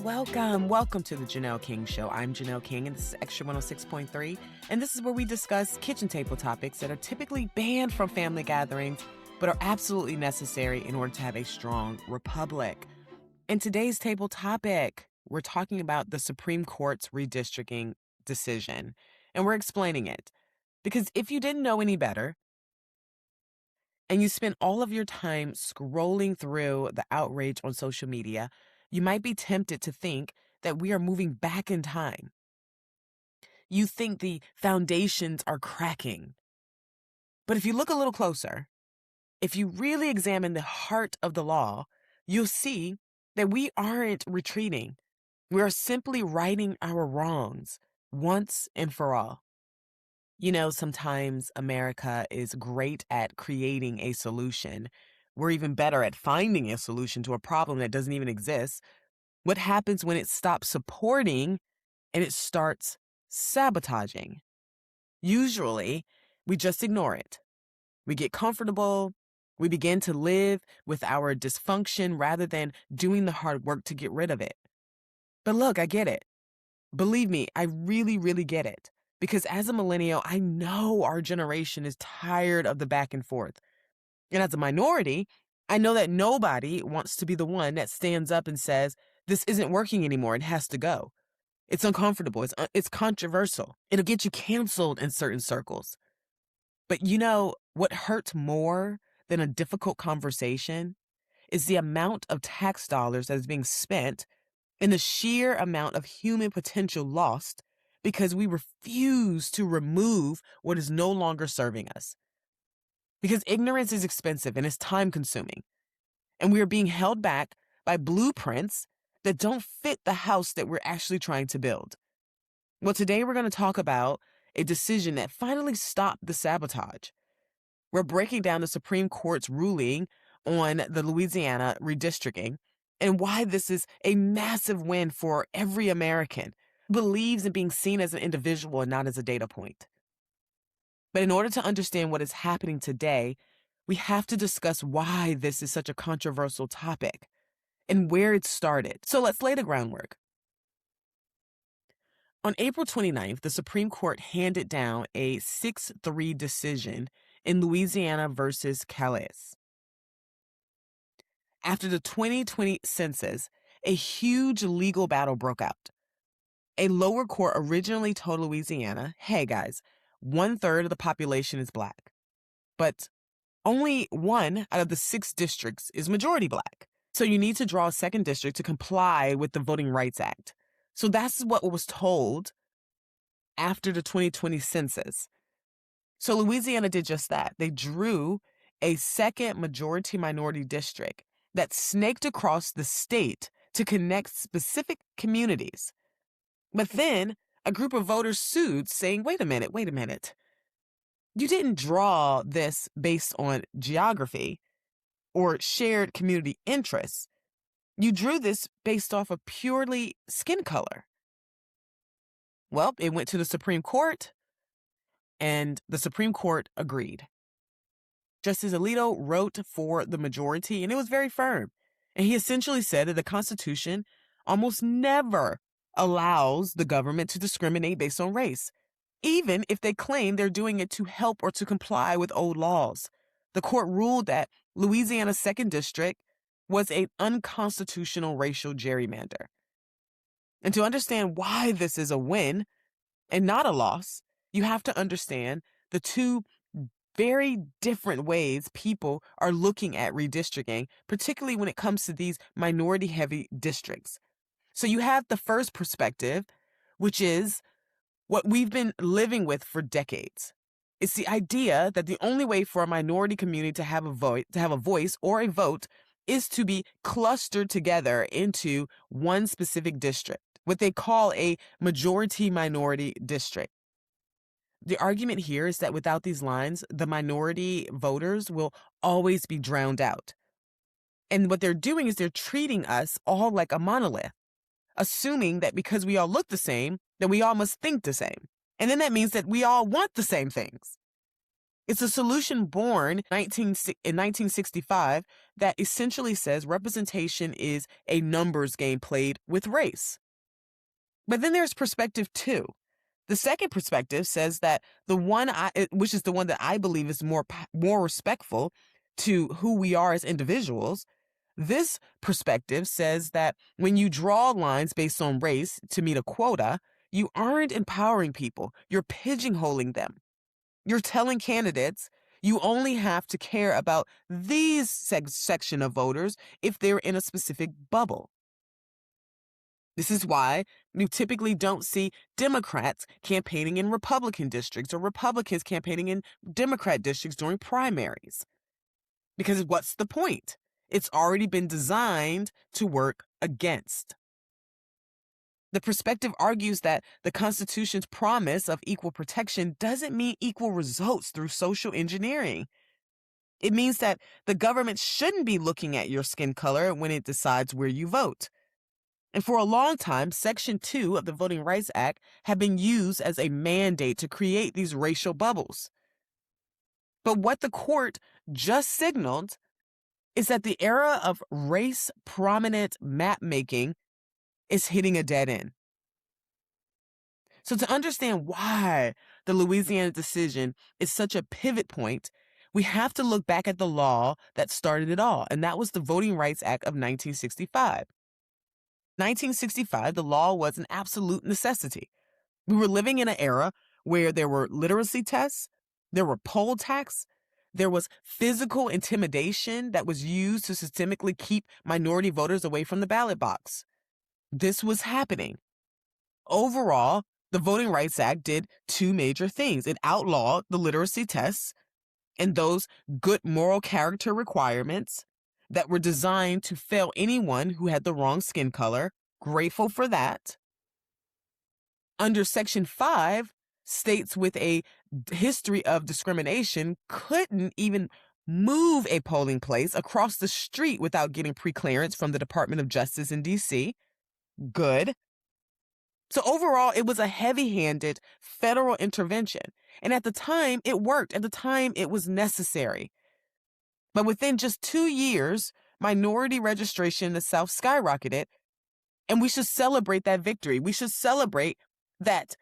welcome. Welcome to the Janelle King Show. I'm Janelle King, and this is Extra 106.3. And this is where we discuss kitchen table topics that are typically banned from family gatherings, but are absolutely necessary in order to have a strong republic. In today's table topic, we're talking about the Supreme Court's redistricting decision, and we're explaining it. Because if you didn't know any better, and you spend all of your time scrolling through the outrage on social media, you might be tempted to think that we are moving back in time. You think the foundations are cracking. But if you look a little closer, if you really examine the heart of the law, you'll see that we aren't retreating. We are simply righting our wrongs once and for all. You know, sometimes America is great at creating a solution. We're even better at finding a solution to a problem that doesn't even exist. What happens when it stops supporting and it starts sabotaging? Usually, we just ignore it. We get comfortable. We begin to live with our dysfunction rather than doing the hard work to get rid of it. But look, I get it. Believe me, I really, really get it. Because as a millennial, I know our generation is tired of the back and forth. And as a minority, I know that nobody wants to be the one that stands up and says, this isn't working anymore, it has to go. It's uncomfortable, it's controversial. It'll get you canceled in certain circles. But you know, what hurts more than a difficult conversation is the amount of tax dollars that is being spent and the sheer amount of human potential lost because we refuse to remove what is no longer serving us. Because ignorance is expensive and it's time consuming. And we are being held back by blueprints that don't fit the house that we're actually trying to build. Well, today we're going to talk about a decision that finally stopped the sabotage. We're breaking down the Supreme Court's ruling on the Louisiana redistricting and why this is a massive win for every American who believes in being seen as an individual and not as a data point. But in order to understand what is happening today, we have to discuss why this is such a controversial topic and where it started. So let's lay the groundwork. On April 29th, the Supreme Court handed down a 6-3 decision in Louisiana versus Calais. After the 2020 census, a huge legal battle broke out. A lower court originally told Louisiana, hey guys, 1/3 of the population is Black, but only 1 out of the 6 districts is majority Black. So you need to draw a second district to comply with the Voting Rights Act. So that's what was told after the 2020 census. So Louisiana did just that. They drew a second majority minority district that snaked across the state to connect specific communities. But then a group of voters sued saying, wait a minute. You didn't draw this based on geography or shared community interests. You drew this based off of purely skin color. Well, it went to the Supreme Court, and the Supreme Court agreed. Justice Alito wrote for the majority, and it was very firm. And he essentially said that the Constitution almost never allows the government to discriminate based on race, even if they claim they're doing it to help or to comply with old laws. The court ruled that Louisiana's 2nd District was an unconstitutional racial gerrymander. And to understand why this is a win and not a loss, you have to understand the two very different ways people are looking at redistricting, particularly when it comes to these minority-heavy districts. So you have the first perspective, which is what we've been living with for decades. It's the idea that the only way for a minority community to have a voice or a vote is to be clustered together into one specific district, what they call a majority-minority district. The argument here is that without these lines, the minority voters will always be drowned out. And what they're doing is they're treating us all like a monolith, assuming that because we all look the same, that we all must think the same. And then that means that we all want the same things. It's a solution born in 1965 that essentially says representation is a numbers game played with race. But then there's perspective two. The second perspective says that which is the one that I believe is more respectful to who we are as individuals. This perspective says that when you draw lines based on race to meet a quota, you aren't empowering people, you're pigeonholing them. You're telling candidates you only have to care about these section of voters if they're in a specific bubble. This is why you typically don't see Democrats campaigning in Republican districts or Republicans campaigning in Democrat districts during primaries. Because what's the point? It's already been designed to work against. The perspective argues that the Constitution's promise of equal protection doesn't mean equal results through social engineering. It means that the government shouldn't be looking at your skin color when it decides where you vote. And for a long time, Section 2 of the Voting Rights Act had been used as a mandate to create these racial bubbles. But what the court just signaled is that the era of race-prominent map-making is hitting a dead end. So to understand why the Louisiana decision is such a pivot point, we have to look back at the law that started it all, and that was the Voting Rights Act of 1965. 1965, the law was an absolute necessity. We were living in an era where there were literacy tests, there were poll tax, there was physical intimidation that was used to systemically keep minority voters away from the ballot box. This was happening. Overall, the Voting Rights Act did two major things. It outlawed the literacy tests and those good moral character requirements that were designed to fail anyone who had the wrong skin color. Grateful for that. Under Section 5, states with a history of discrimination couldn't even move a polling place across the street without getting preclearance from the Department of Justice in D.C. Good. So overall, it was a heavy-handed federal intervention. And at the time, it worked. At the time, it was necessary. But within just 2 years, minority registration in the South skyrocketed, and we should celebrate that victory. We should celebrate that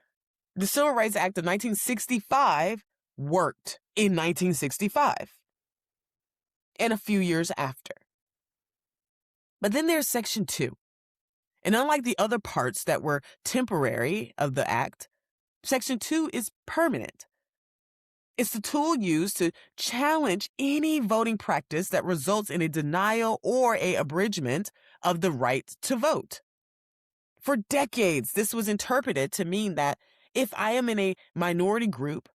the Civil Rights Act of 1965 worked in 1965 and a few years after. But then there's Section 2. And unlike the other parts that were temporary of the act, Section 2 is permanent. It's the tool used to challenge any voting practice that results in a denial or an abridgment of the right to vote. For decades, this was interpreted to mean that if I am in a minority group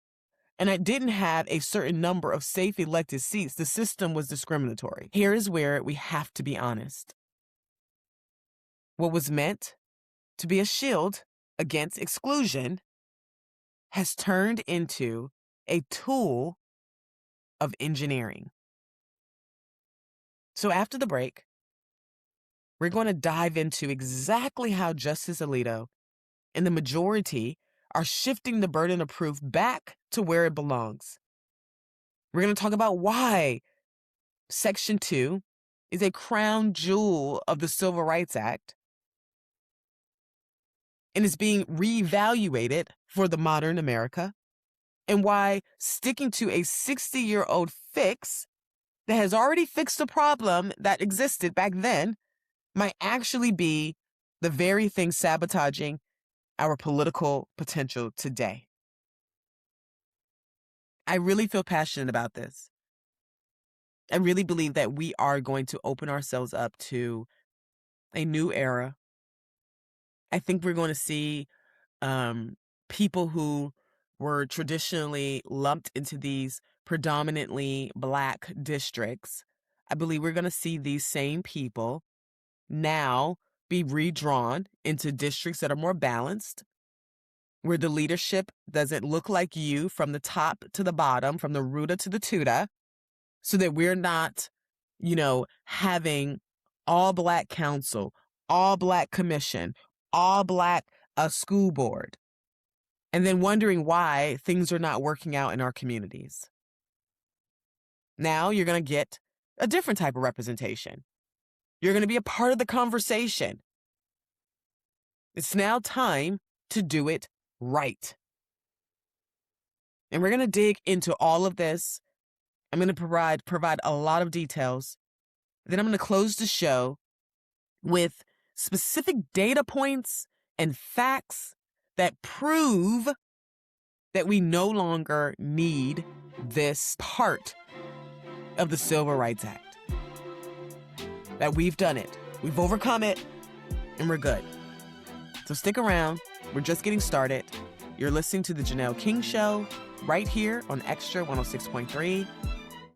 and I didn't have a certain number of safe elected seats, the system was discriminatory. Here is where we have to be honest. What was meant to be a shield against exclusion has turned into a tool of engineering. So after the break, we're going to dive into exactly how Justice Alito and the majority are shifting the burden of proof back to where it belongs. We're going to talk about why Section 2 is a crown jewel of the Civil Rights Act and is being reevaluated for the modern America, and why sticking to a 60-year-old fix that has already fixed a problem that existed back then might actually be the very thing sabotaging our political potential today. I really feel passionate about this. I really believe that we are going to open ourselves up to a new era. I think we're going to see people who were traditionally lumped into these predominantly Black districts. I believe we're going to see these same people now be redrawn into districts that are more balanced, where the leadership doesn't look like you from the top to the bottom, from the rooter to the tutor, so that we're not, having all Black council, all Black commission, all Black school board, and then wondering why things are not working out in our communities. Now you're going to get a different type of representation. You're going to be a part of the conversation. It's now time to do it right. And we're going to dig into all of this. I'm going to provide a lot of details. Then I'm going to close the show with specific data points and facts that prove that we no longer need this part of the Civil Rights Act. That we've done it. We've overcome it, and we're good. So stick around. We're just getting started. You're listening to The Janelle King Show right here on Extra 106.3.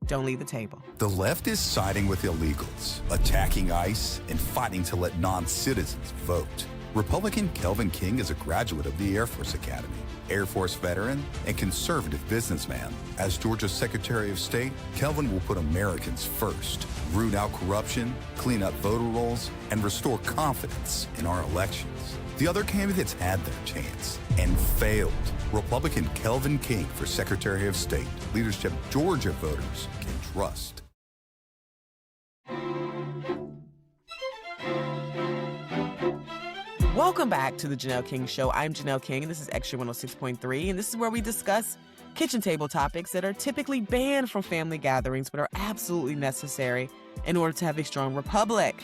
Don't leave the table. The left is siding with illegals, attacking ICE, and fighting to let non-citizens vote. Republican Kelvin King is a graduate of the Air Force Academy, Air Force veteran, and conservative businessman. As Georgia's Secretary of State, Kelvin will put Americans first, root out corruption, clean up voter rolls, and restore confidence in our elections. The other candidates had their chance and failed. Republican Kelvin King for Secretary of State. Leadership Georgia voters can trust. Welcome back to the Janelle King Show. I'm Janelle King, and this is Extra 106.3, and this is where we discuss kitchen table topics that are typically banned from family gatherings but are absolutely necessary in order to have a strong republic.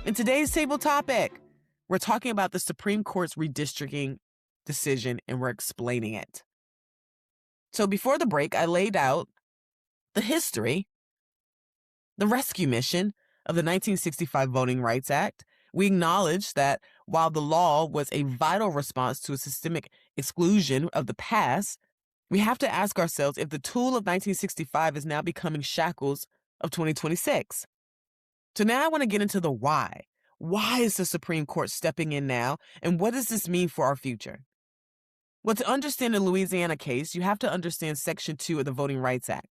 In today's table topic, we're talking about the Supreme Court's redistricting decision, and we're explaining it. So before the break, I laid out the history, the rescue mission of the 1965 Voting Rights Act. We acknowledged that while the law was a vital response to a systemic exclusion of the past, we have to ask ourselves if the tool of 1965 is now becoming shackles of 2026. So now I want to get into the why. Why is the Supreme Court stepping in now, and what does this mean for our future? Well, to understand the Louisiana case, you have to understand Section 2 of the Voting Rights Act.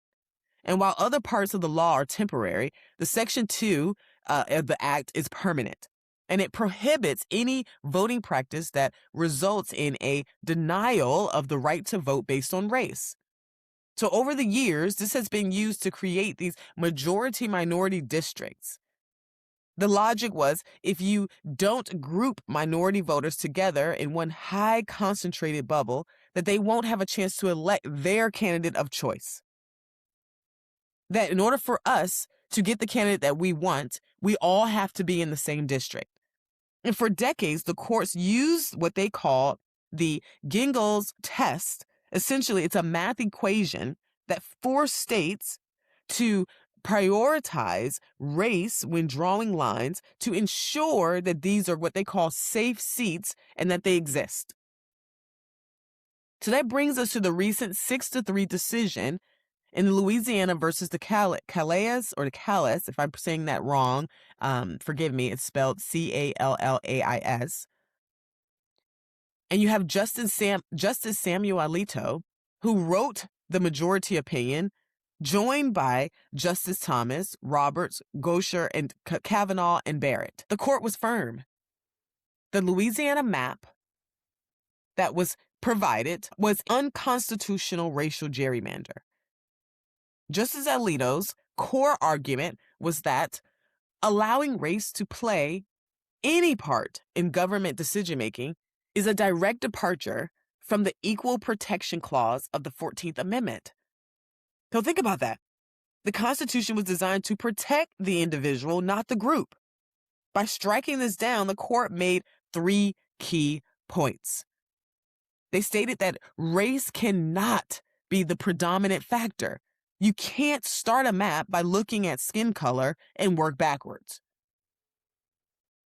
And while other parts of the law are temporary, the Section 2 of the Act is permanent. And it prohibits any voting practice that results in a denial of the right to vote based on race. So over the years, this has been used to create these majority-minority districts. The logic was if you don't group minority voters together in one high concentrated bubble, that they won't have a chance to elect their candidate of choice. That in order for us to get the candidate that we want, we all have to be in the same district. And for decades, the courts used what they call the Gingell's test. Essentially, it's a math equation that forced states to prioritize race when drawing lines to ensure that these are what they call safe seats and that they exist. So that brings us to the recent 6-3 decision in Louisiana versus the Calais, if I'm saying that wrong, forgive me, it's spelled Callais. And you have Justice Samuel Alito, who wrote the majority opinion, joined by Justice Thomas, Roberts, Gosher, and Kavanaugh and Barrett. The court was firm. The Louisiana map that was provided was unconstitutional racial gerrymander. Justice Alito's core argument was that allowing race to play any part in government decision-making is a direct departure from the Equal Protection Clause of the 14th Amendment. So think about that. The Constitution was designed to protect the individual, not the group. By striking this down, the court made 3 key points. They stated that race cannot be the predominant factor. You can't start a map by looking at skin color and work backwards.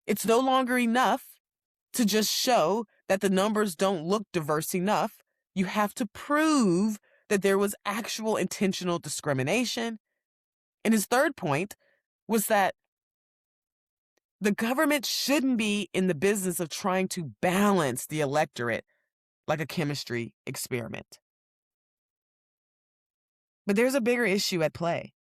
It's no longer enough to just show that the numbers don't look diverse enough. You have to prove that there was actual intentional discrimination. And his third point was that the government shouldn't be in the business of trying to balance the electorate like a chemistry experiment. But there's a bigger issue at play.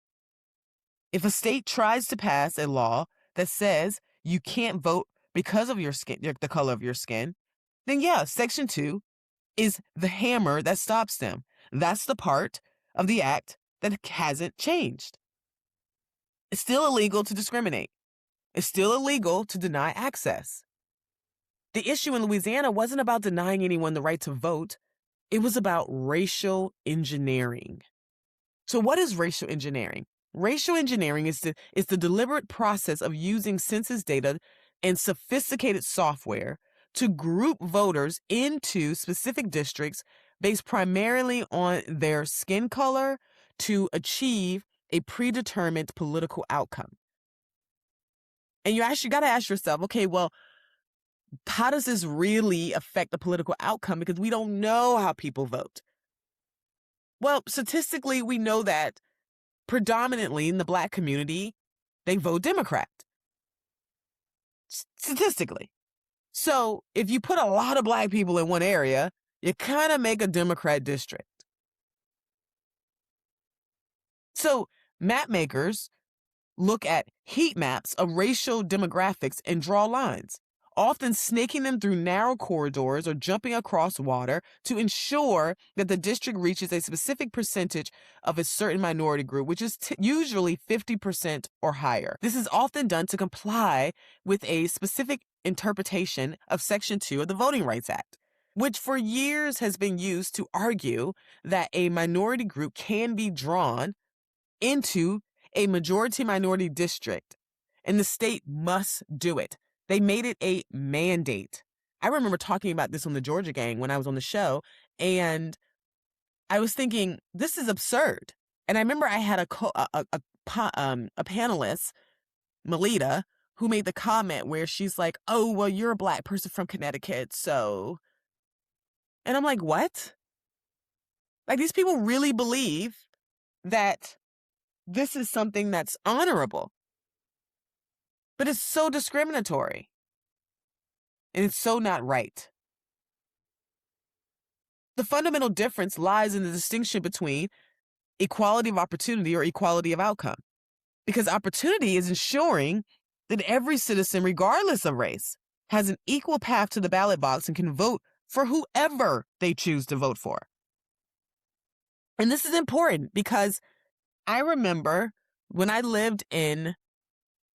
If a state tries to pass a law that says you can't vote because of your skin, the color of your skin, then yeah, Section 2 is the hammer that stops them. That's the part of the act that hasn't changed. It's still illegal to discriminate. It's still illegal to deny access. The issue in Louisiana wasn't about denying anyone the right to vote. It was about racial engineering. So what is racial engineering? Racial engineering is the deliberate process of using census data and sophisticated software to group voters into specific districts based primarily on their skin color to achieve a predetermined political outcome. And you got to ask yourself, okay, well, how does this really affect the political outcome? Because we don't know how people vote. Well, statistically, we know that predominantly in the Black community, they vote Democrat. Statistically. So if you put a lot of Black people in one area, you kind of make a Democrat district. So map makers look at heat maps of racial demographics and draw lines, often snaking them through narrow corridors or jumping across water to ensure that the district reaches a specific percentage of a certain minority group, which is usually 50% or higher. This is often done to comply with a specific interpretation of Section 2 of the Voting Rights Act, which for years has been used to argue that a minority group can be drawn into a majority-minority district, and the state must do it. They made it a mandate. I remember talking about this on the Georgia Gang when I was on the show, and I was thinking, this is absurd. And I remember I had a panelist, Melita, who made the comment where she's like, oh, well, you're a Black person from Connecticut, so... And I'm like, what? Like, these people really believe that this is something that's honorable. But it's so discriminatory. And it's so not right. The fundamental difference lies in the distinction between equality of opportunity or equality of outcome. Because opportunity is ensuring that every citizen, regardless of race, has an equal path to the ballot box and can vote for whoever they choose to vote for. And this is important because I remember when I lived in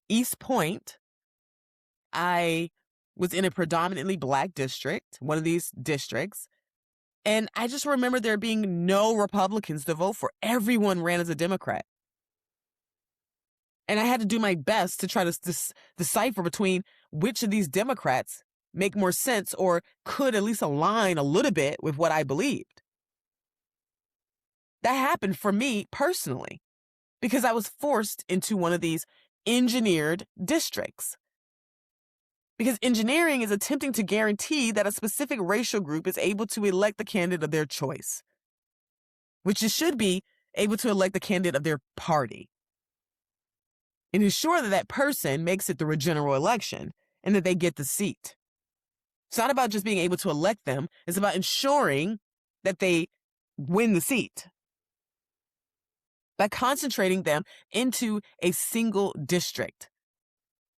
East Point, I was in a predominantly Black district, one of these districts, and I just remember there being no Republicans to vote for. Everyone ran as a Democrat. And I had to do my best to try to decipher between which of these Democrats make more sense or could at least align a little bit with what I believed. That happened for me personally because I was forced into one of these engineered districts. Because engineering is attempting to guarantee that a specific racial group is able to elect the candidate of their choice, which it should be able to elect the candidate of their party, and ensure that that person makes it through a general election and that they get the seat. It's not about just being able to elect them. It's about ensuring that they win the seat by concentrating them into a single district.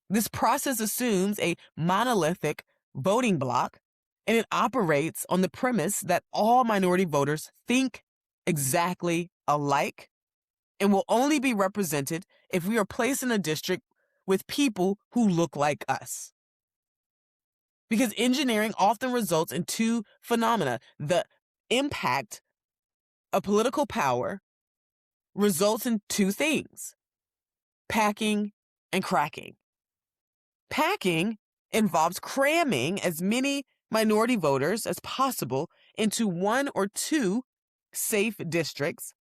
This process assumes a monolithic voting block, and it operates on the premise that all minority voters think exactly alike and will only be represented if we are placed in a district with people who look like us. Because engineering often results in two phenomena. The impact of political power results in two things: packing and cracking. Packing involves cramming as many minority voters as possible into one or two safe districts.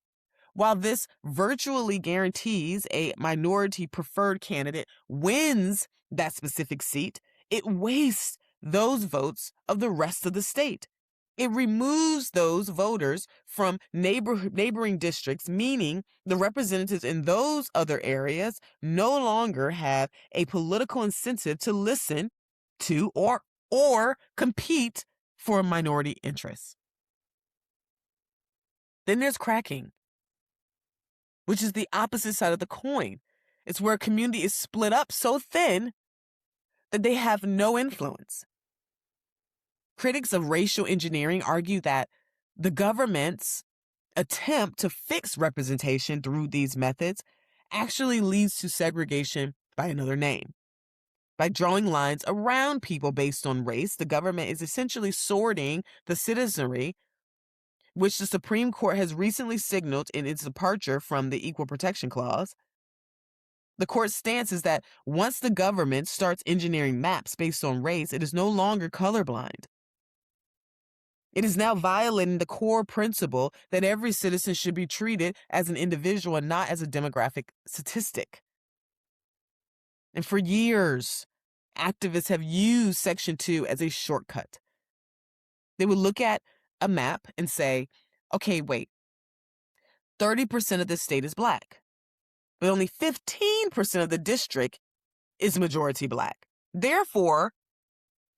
While this virtually guarantees a minority preferred candidate wins that specific seat, it wastes those votes of the rest of the state. It removes those voters from neighboring districts, meaning the representatives in those other areas no longer have a political incentive to listen to or compete for minority interests. Then there's cracking, which is the opposite side of the coin. It's where a community is split up so thin that they have no influence. Critics of racial engineering argue that the governments attempt to fix representation through these methods actually leads to segregation by another name. By drawing lines around people based on race, the government is essentially sorting the citizenry, which the Supreme Court has recently signaled in its departure from the Equal Protection Clause. The court's stance is that once the government starts engineering maps based on race, it is no longer colorblind. It is now violating the core principle that every citizen should be treated as an individual and not as a demographic statistic. And for years, activists have used Section 2 as a shortcut. They would look at a map and say, okay, wait, 30% of the state is black, but only 15% of the district is majority black. Therefore,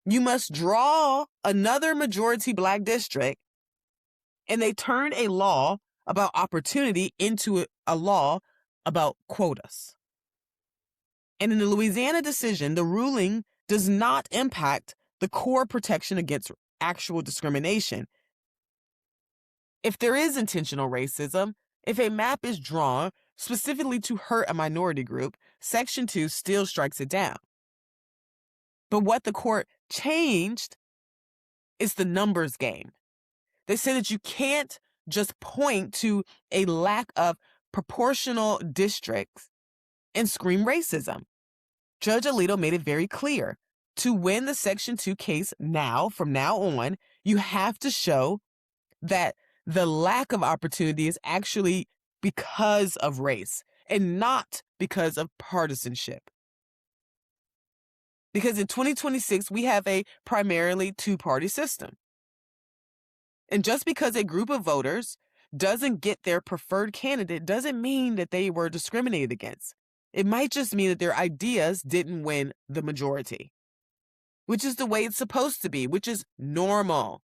you must draw another majority black district, and they turned a law about opportunity into a law about quotas. And in the Louisiana decision, the ruling does not impact the core protection against actual discrimination. If there is intentional racism, if a map is drawn specifically to hurt a minority group, Section 2 still strikes it down. But what the court changed is the numbers game. They said that you can't just point to a lack of proportional districts and scream racism. Judge Alito made it very clear. To win the Section 2 case from now on, you have to show that the lack of opportunity is actually because of race and not because of partisanship. Because in 2026, we have a primarily two-party system. And just because a group of voters doesn't get their preferred candidate doesn't mean that they were discriminated against. It might just mean that their ideas didn't win the majority, which is the way it's supposed to be, which is normal.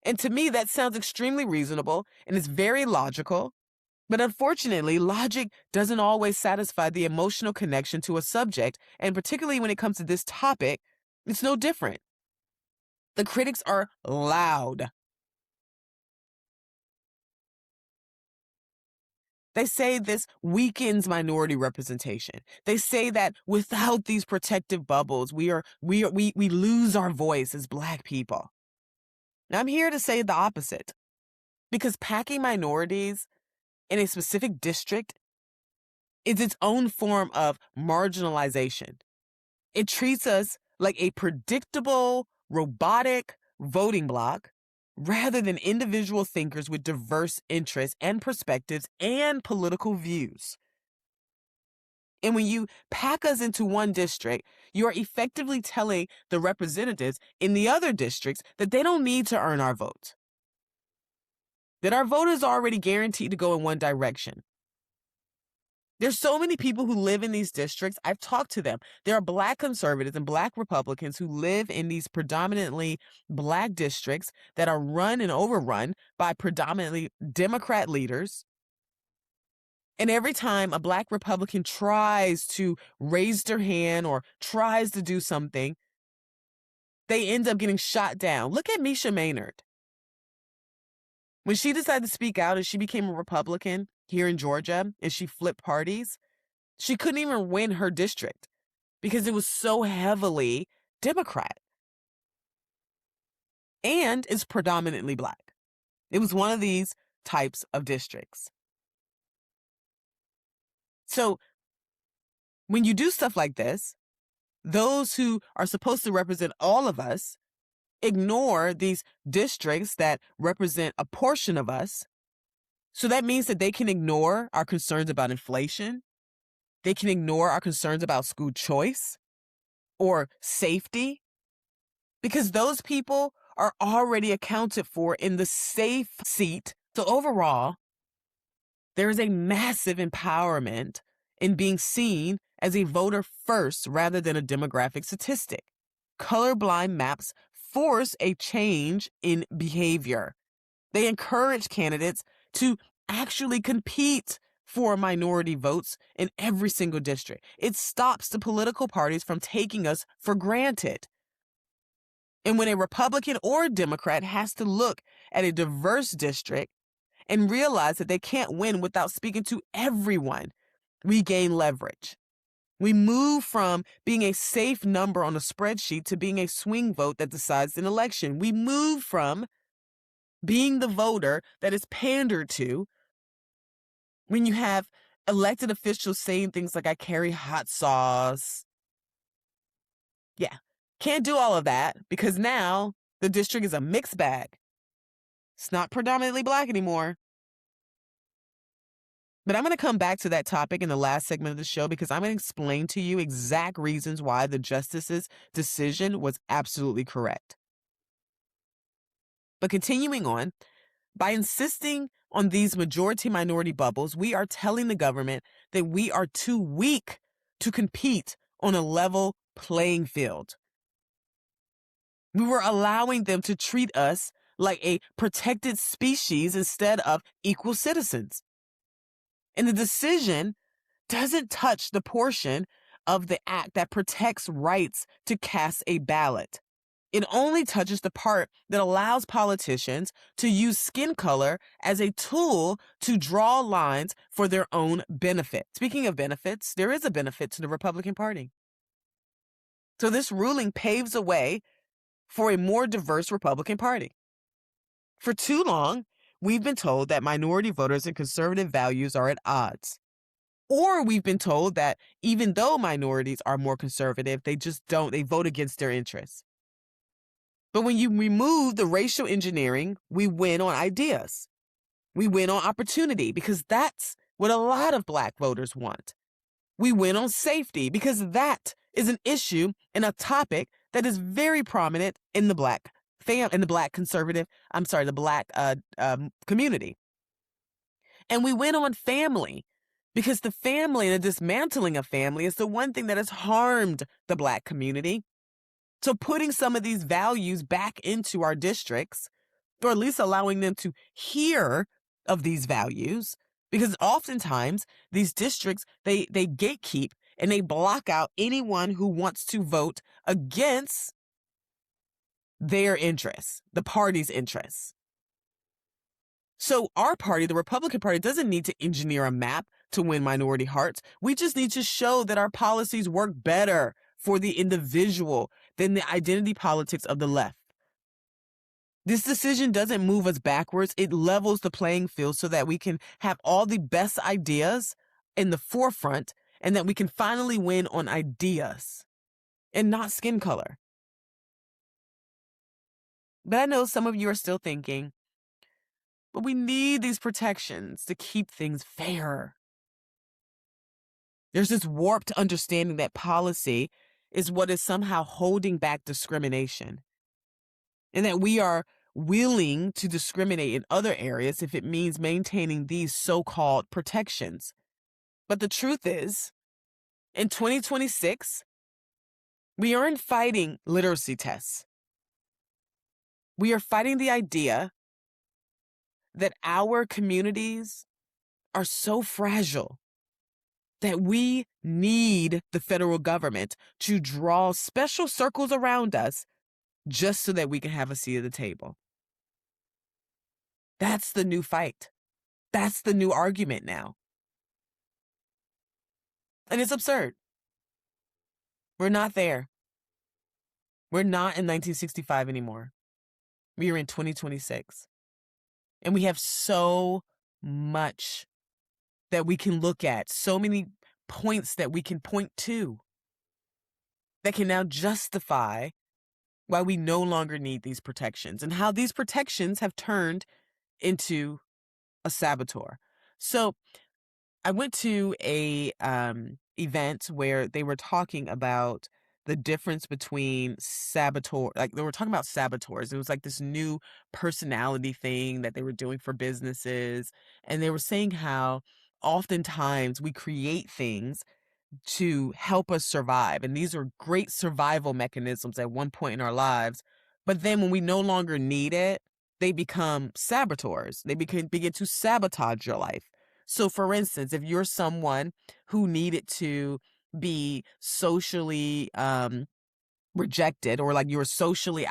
And to me, that sounds extremely reasonable and it's very logical. But unfortunately, logic doesn't always satisfy the emotional connection to a subject, and particularly when it comes to this topic, it's no different. The critics are loud. They say this weakens minority representation. They say that without these protective bubbles, we lose our voice as Black people. Now, I'm here to say the opposite, because packing minorities in a specific district is its own form of marginalization. It treats us like a predictable, robotic voting bloc rather than individual thinkers with diverse interests and perspectives and political views. And when you pack us into one district, you are effectively telling the representatives in the other districts that they don't need to earn our vote, that our vote is already guaranteed to go in one direction. There's so many people who live in these districts. I've talked to them. There are Black conservatives and Black Republicans who live in these predominantly Black districts that are run and overrun by predominantly Democrat leaders. And every time a Black Republican tries to raise their hand or tries to do something, they end up getting shot down. Look at Misha Maynard. When she decided to speak out and she became a Republican here in Georgia and she flipped parties, she couldn't even win her district because it was so heavily Democrat. And it's predominantly Black. It was one of these types of districts. So when you do stuff like this, those who are supposed to represent all of us ignore these districts that represent a portion of us. So that means that they can ignore our concerns about inflation. They can ignore our concerns about school choice or safety, because those people are already accounted for in the safe seat. So overall, there is a massive empowerment in being seen as a voter first rather than a demographic statistic. Colorblind maps force a change in behavior. They encourage candidates to actually compete for minority votes in every single district. It stops the political parties from taking us for granted. And when a Republican or a Democrat has to look at a diverse district and realize that they can't win without speaking to everyone, we gain leverage. We move from being a safe number on a spreadsheet to being a swing vote that decides an election. We move from being the voter that is pandered to when you have elected officials saying things like, I carry hot sauce. Yeah, can't do all of that because now the district is a mixed bag. It's not predominantly Black anymore. But I'm going to come back to that topic in the last segment of the show because I'm going to explain to you exact reasons why the justice's decision was absolutely correct. But continuing on, by insisting on these majority-minority bubbles, we are telling the government that we are too weak to compete on a level playing field. We were allowing them to treat us like a protected species instead of equal citizens. And the decision doesn't touch the portion of the act that protects rights to cast a ballot. It only touches the part that allows politicians to use skin color as a tool to draw lines for their own benefit. Speaking of benefits, there is a benefit to the Republican Party. So this ruling paves a way for a more diverse Republican Party. For too long, we've been told that minority voters and conservative values are at odds. Or we've been told that even though minorities are more conservative, they vote against their interests. But when you remove the racial engineering, we win on ideas. We win on opportunity because that's what a lot of Black voters want. We win on safety because that is an issue and a topic that is very prominent in the Black community. And we win on family because the family and the dismantling of family is the one thing that has harmed the Black community. So putting some of these values back into our districts, or at least allowing them to hear of these values, because oftentimes these districts, they gatekeep and they block out anyone who wants to vote against their interests, the party's interests. So our party, the Republican Party, doesn't need to engineer a map to win minority hearts. We just need to show that our policies work better for the individual than the identity politics of the left. This decision doesn't move us backwards. It levels the playing field so that we can have all the best ideas in the forefront and that we can finally win on ideas and not skin color. But I know some of you are still thinking, but we need these protections to keep things fair. There's this warped understanding that policy is what is somehow holding back discrimination, and that we are willing to discriminate in other areas if it means maintaining these so-called protections. But the truth is, in 2026, we aren't fighting literacy tests. We are fighting the idea that our communities are so fragile that we need the federal government to draw special circles around us just so that we can have a seat at the table. That's the new fight. That's the new argument now. And it's absurd. We're not there. We're not in 1965 anymore. We are in 2026. And we have so much that we can look at, so many points that we can point to that can now justify why we no longer need these protections and how these protections have turned into a saboteur. So I went to a event where they were talking about the difference between saboteur, like they were talking about saboteurs. It was like this new personality thing that they were doing for businesses. And they were saying how oftentimes we create things to help us survive. And these are great survival mechanisms at one point in our lives. But then when we no longer need it, they become saboteurs. They begin to sabotage your life. So for instance, if you're someone who needed to be socially rejected, or like you were socially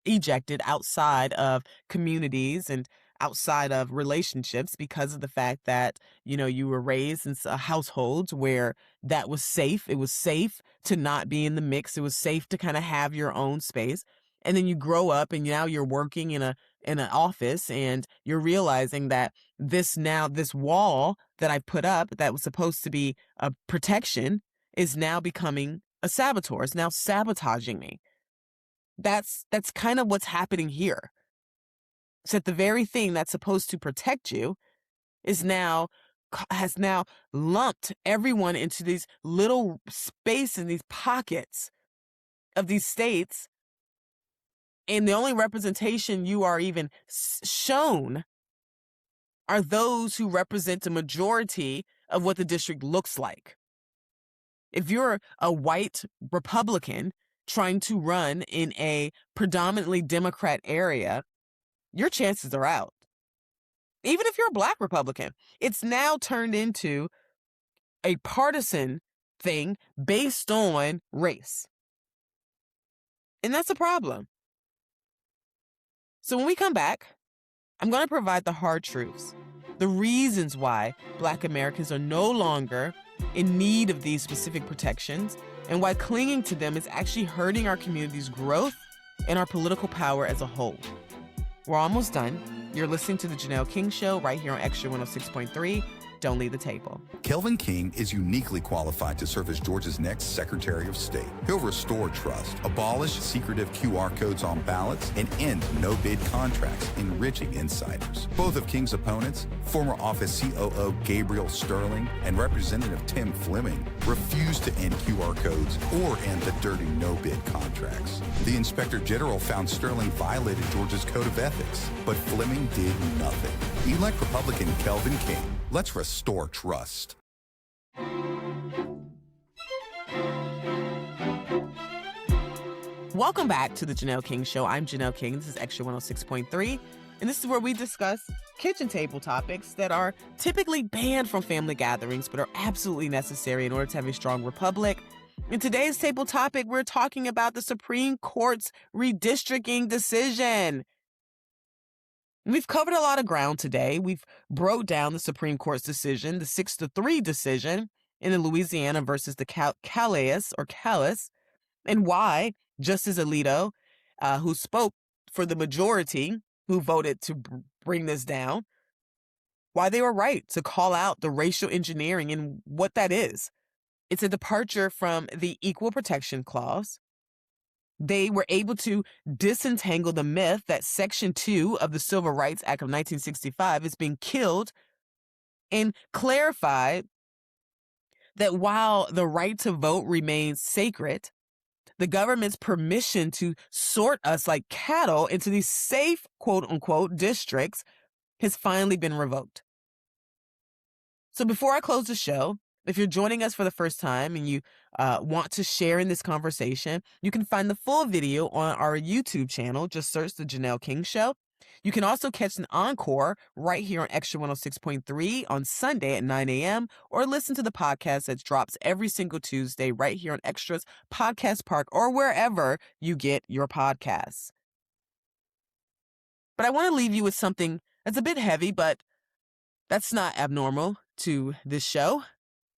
ejected outside of communities and outside of relationships because of the fact that, you were raised in households where that was safe. It was safe to not be in the mix. It was safe to kind of have your own space. And then you grow up and now you're working in an office and you're realizing that this wall that I put up that was supposed to be a protection is now becoming a saboteur. It's now sabotaging me. That's kind of what's happening here. So that the very thing that's supposed to protect you has now lumped everyone into these little spaces, these pockets of these states. And the only representation you are even shown are those who represent a majority of what the district looks like. If you're a white Republican trying to run in a predominantly Democrat area, your chances are out. Even if you're a black Republican, it's now turned into a partisan thing based on race. And that's a problem. So when we come back, I'm going to provide the hard truths, the reasons why Black Americans are no longer in need of these specific protections, and why clinging to them is actually hurting our community's growth and our political power as a whole. We're almost done. You're listening to The Janelle King Show right here on Extra 106.3. Don't leave the table. Kelvin King is uniquely qualified to serve as Georgia's next Secretary of State. He'll restore trust, abolish secretive QR codes on ballots, and end no-bid contracts, enriching insiders. Both of King's opponents, former office COO Gabriel Sterling and Representative Tim Fleming, refused to end QR codes or end the dirty no-bid contracts. The Inspector General found Sterling violated Georgia's Code of Ethics, but Fleming did nothing. Elect Republican Kelvin King. Let's restore trust. Welcome back to The Janelle King Show. I'm Janelle King. This is Extra 106.3. And this is where we discuss kitchen table topics that are typically banned from family gatherings, but are absolutely necessary in order to have a strong republic. In today's table topic, we're talking about the Supreme Court's redistricting decision. We've covered a lot of ground today. We've broke down the Supreme Court's decision, the 6-3 decision in the Louisiana versus the Calais, and why Justice Alito, who spoke for the majority who voted to bring this down, why they were right to call out the racial engineering and what that is. It's a departure from the Equal Protection Clause. They were able to disentangle the myth that Section 2 of the Civil Rights Act of 1965 is being killed and clarified that while the right to vote remains sacred, the government's permission to sort us like cattle into these safe, quote-unquote, districts has finally been revoked. So before I close the show, if you're joining us for the first time and you want to share in this conversation, you can find the full video on our YouTube channel. Just search The Janelle King Show. You can also catch an encore right here on Extra 106.3 on Sunday at 9 a.m. or listen to the podcast that drops every single Tuesday right here on Extra's Podcast Park or wherever you get your podcasts. But I want to leave you with something that's a bit heavy, but that's not abnormal to this show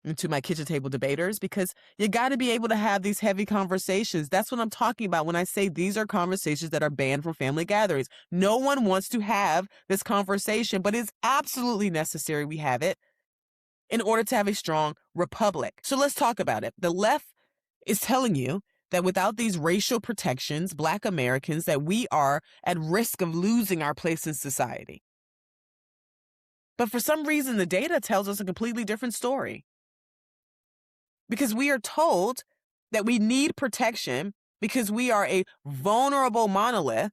and to my kitchen table debaters, because you got to be able to have these heavy conversations. That's what I'm talking about when I say these are conversations that are banned from family gatherings. No one wants to have this conversation, but it's absolutely necessary we have it in order to have a strong republic. So let's talk about it. The left is telling you that without these racial protections, Black Americans, that we are at risk of losing our place in society. But for some reason, the data tells us a completely different story. Because we are told that we need protection because we are a vulnerable monolith,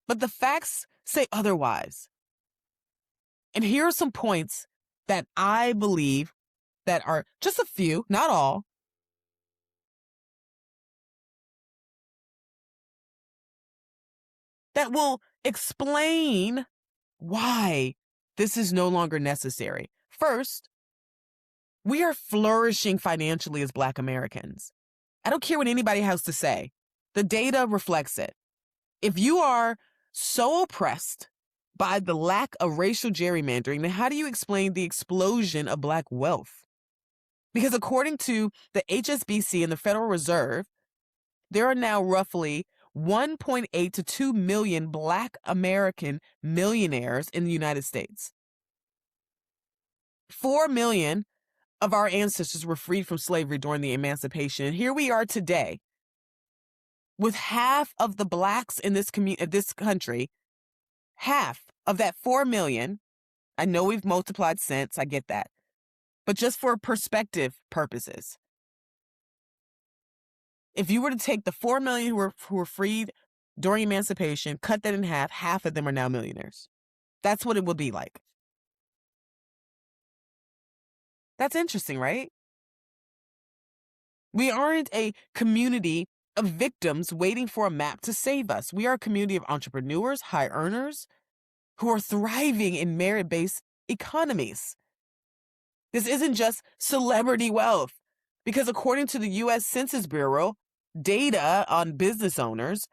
but the facts say otherwise. And here are some points that I believe that are just a few, not all, that will explain why this is no longer necessary. First, we are flourishing financially as Black Americans. I don't care what anybody has to say. The data reflects it. If you are so oppressed by the lack of racial gerrymandering, then how do you explain the explosion of Black wealth? Because according to the HSBC and the Federal Reserve, there are now roughly 1.8 to 2 million Black American millionaires in the United States. 4 million of our ancestors were freed from slavery during the emancipation. And here we are today with half of the Blacks in this country, half of that 4 million. I know we've multiplied since, I get that. But just for perspective purposes, if you were to take the 4 million who were freed during emancipation, cut that in half of them are now millionaires. That's what it would be like. That's interesting, right? We aren't a community of victims waiting for a map to save us. We are a community of entrepreneurs, high earners, who are thriving in merit-based economies. This isn't just celebrity wealth, because according to the U.S. Census Bureau data on business owners,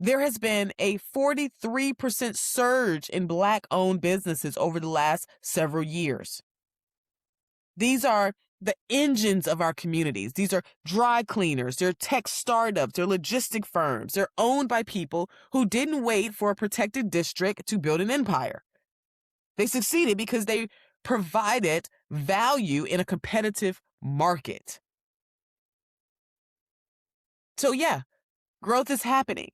there has been a 43% surge in Black-owned businesses over the last several years. These are the engines of our communities. These are dry cleaners, they're tech startups, they're logistic firms. They're owned by people who didn't wait for a protected district to build an empire. They succeeded because they provided value in a competitive market. So yeah, growth is happening.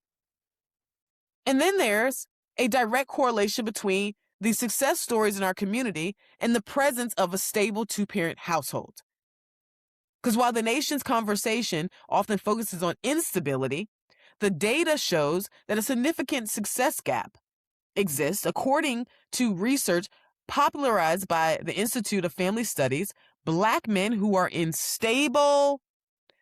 And then there's a direct correlation between the success stories in our community and the presence of a stable two-parent household. Because while the nation's conversation often focuses on instability, the data shows that a significant success gap exists. According to research popularized by the Institute of Family Studies, Black men who are in stable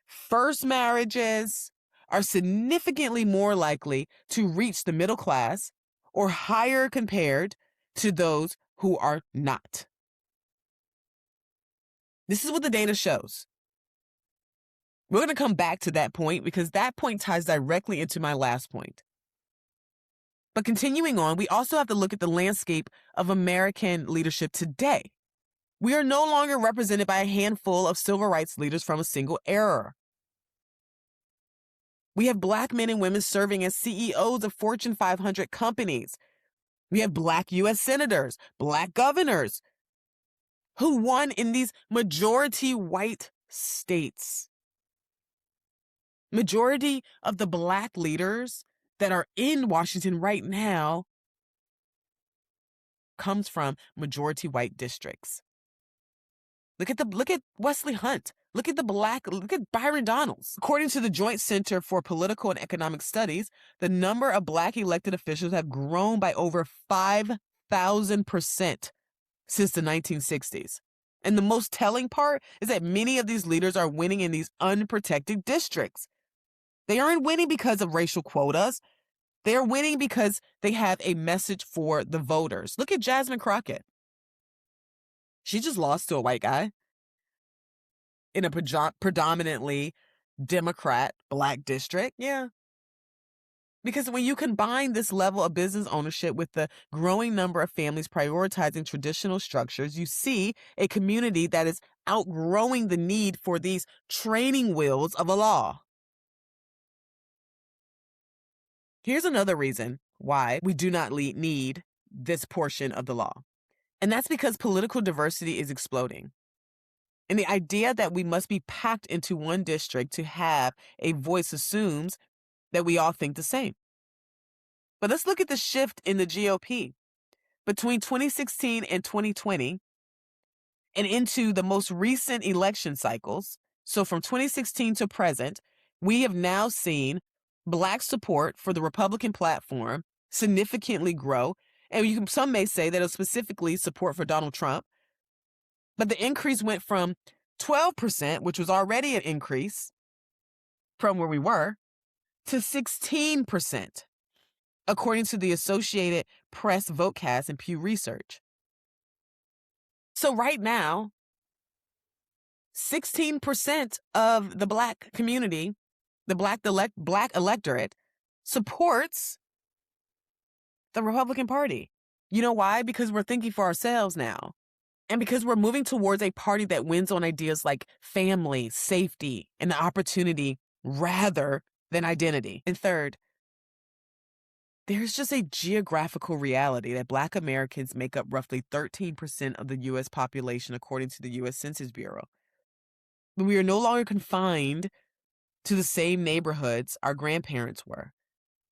first marriages are significantly more likely to reach the middle class or higher compared to those who are not. This is what the data shows. We're going to come back to that point because that point ties directly into my last point. But continuing on, we also have to look at the landscape of American leadership today. We are no longer represented by a handful of civil rights leaders from a single era. We have Black men and women serving as CEOs of Fortune 500 companies. We have Black U.S. senators, Black governors who won in these majority white states. Majority of the Black leaders that are in Washington right now comes from majority white districts. Look at Wesley Hunt. Look at Byron Donalds. According to the Joint Center for Political and Economic Studies, the number of Black elected officials have grown by over 5,000% since the 1960s. And the most telling part is that many of these leaders are winning in these unprotected districts. They aren't winning because of racial quotas. They are winning because they have a message for the voters. Look at Jasmine Crockett. She just lost to a white guy in a predominantly Democrat Black district. Yeah. Because when you combine this level of business ownership with the growing number of families prioritizing traditional structures, you see a community that is outgrowing the need for these training wheels of a law. Here's another reason why we do not need this portion of the law. And that's because political diversity is exploding. And the idea that we must be packed into one district to have a voice assumes that we all think the same. But let's look at the shift in the GOP. Between 2016 and 2020, and into the most recent election cycles, so from 2016 to present, we have now seen Black support for the Republican platform significantly grow. And some may say that it was specifically support for Donald Trump. But the increase went from 12%, which was already an increase from where we were, to 16%, according to the Associated Press Votecast and Pew Research. So right now, 16% of the Black community, the Black electorate, supports the Republican Party. You know why? Because we're thinking for ourselves now. And because we're moving towards a party that wins on ideas like family, safety, and opportunity rather than identity. And third, there's just a geographical reality that Black Americans make up roughly 13% of the U.S. population, according to the U.S. Census Bureau. But we are no longer confined to the same neighborhoods our grandparents were.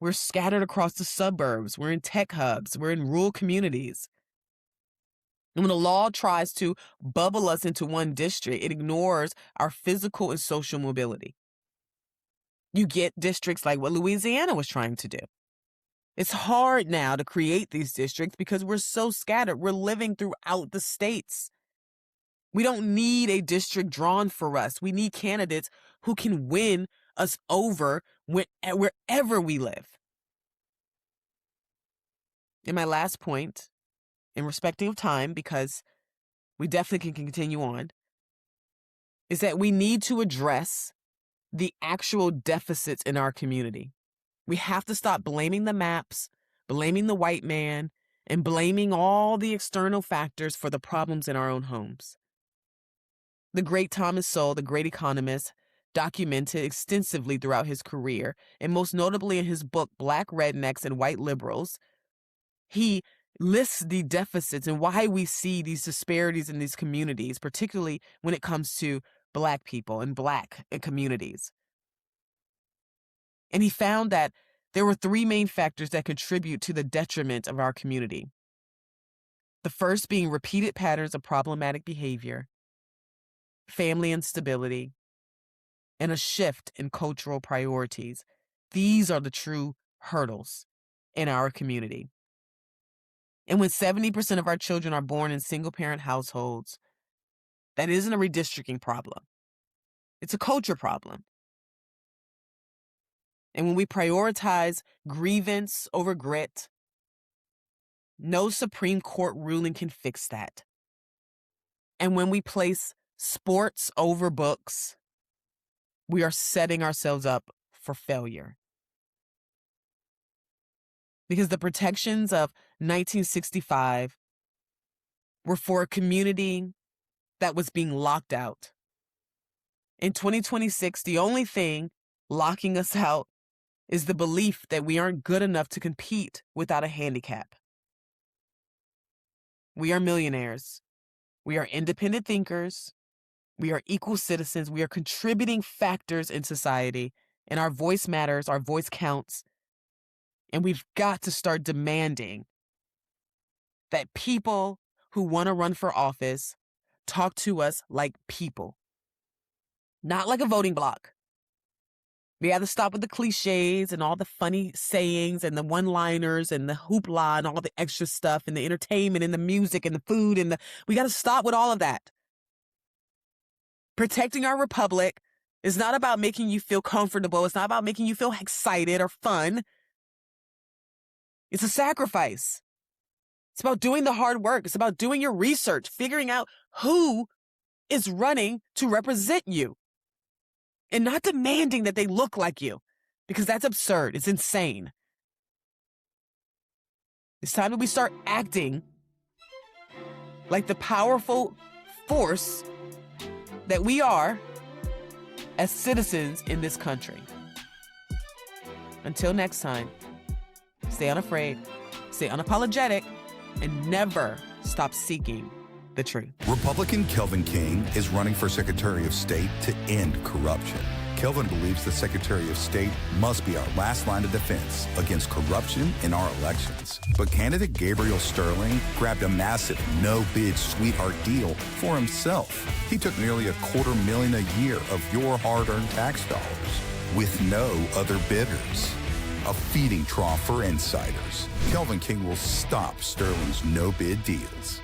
We're scattered across the suburbs. We're in tech hubs. We're in rural communities. And when the law tries to bubble us into one district, it ignores our physical and social mobility. You get districts like what Louisiana was trying to do. It's hard now to create these districts because we're so scattered. We're living throughout the states. We don't need a district drawn for us. We need candidates who can win us over wherever we live. And my last point, in respecting of time, because we definitely can continue on, is that we need to address the actual deficits in our community. We have to stop blaming the maps, blaming the white man, and blaming all the external factors for the problems in our own homes. The great Thomas Sowell, the great economist, documented extensively throughout his career, and most notably in his book, Black Rednecks and White Liberals, he lists the deficits and why we see these disparities in these communities, particularly when it comes to Black people and Black communities. And he found that there were three main factors that contribute to the detriment of our community. The first being repeated patterns of problematic behavior, family instability, and a shift in cultural priorities. These are the true hurdles in our community. And when 70% of our children are born in single-parent households, that isn't a redistricting problem. It's a culture problem. And when we prioritize grievance over grit, no Supreme Court ruling can fix that. And when we place sports over books, we are setting ourselves up for failure. Because the protections of 1965 were for a community that was being locked out. In 2026, the only thing locking us out is the belief that we aren't good enough to compete without a handicap. We are millionaires. We are independent thinkers. We are equal citizens. We are contributing factors in society, and our voice matters. Our voice counts. And we've got to start demanding that people who want to run for office talk to us like people, not like a voting block. We have to stop with the cliches and all the funny sayings and the one-liners and the hoopla and all the extra stuff and the entertainment and the music and the food we got to stop with all of that. Protecting our republic is not about making you feel comfortable. It's not about making you feel excited or fun. It's a sacrifice. It's about doing the hard work. It's about doing your research, figuring out who is running to represent you, and not demanding that they look like you, because that's absurd. It's insane. It's time that we start acting like the powerful force that we are as citizens in this country. Until next time, stay unafraid, stay unapologetic, and never stop seeking the truth. Republican Kelvin King is running for Secretary of State to end corruption. Kelvin believes the Secretary of State must be our last line of defense against corruption in our elections. But candidate Gabriel Sterling grabbed a massive no-bid sweetheart deal for himself. He took nearly $250,000 a year of your hard-earned tax dollars with no other bidders. A feeding trough for insiders. Kelvin King will stop Sterling's no-bid deals.